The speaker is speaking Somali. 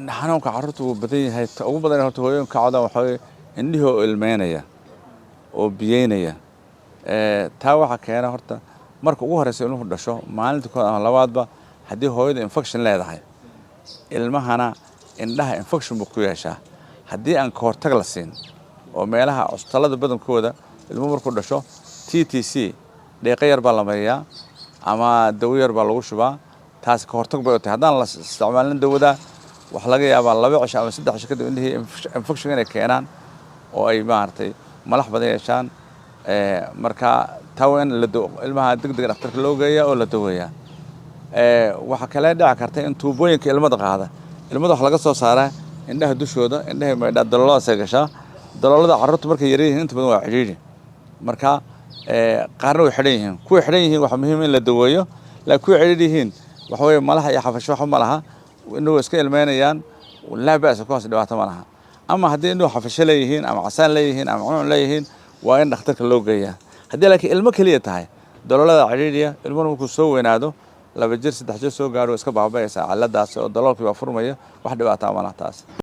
xanuunka carruurtu wuu badan yahay ugu badan horta hooyooyinka cawda waxa indhihii oo ilmeynaya oo biyeynaya taa waxa keena horta marka ugu horeysa inuu dhasho maalinta kooda ama labaadba haddii hooyada infection leedahay ilmahana indhaha infection buu ku yeeshaa haddii aan ka hortag la siin oo meelaha custalada badankooda ilmo markuu dhasho TTC deeqa yar baa la mariyaa ama dawo yar baa lagu shubaa taas ka hortag bay tahay haddaan la isticmaalin dawada wax laga yaabaa 2 cisho ama 3 cisho kadib indhihii infection inay keenaan oo ay maartay malax badan yeeshaan marka tawan la ilmaha degdeg dhakhtarka loo geeyaa oo la daweeyaa waxa kale dhici karta in tuubooyinka ilmada qaada ilmada wax laga soo saaraa indhaha dushooda indhaha meedha daloolada gashaa daloolada carruurta markay yar yihiin inta badan waa xiriiri marka qaarna way xidhan yihiin kuwa xidhan yihiin waxa muhiim in la daweeyo laakiin kuwa xidhan yihiin waxa weeye malaha iyo xafasho wax ma laha inuu iska ilmeynayaan wala baas ku dhawaato ma laha ama haddii inuu xafasho leeyihiin ama casaan leeyihiin ama cuncun leeyihiin waa in dhakhtarka loo geeyaa haddii laakiin ilmo kaliya tahay daloolada xiriiriya ilmuhu markuu soo weynaado 2 jir 3 jir soo gaaro iska baabaaysa cilladaas oo daloolkii waa furmaya wax dhibaato ma laha taas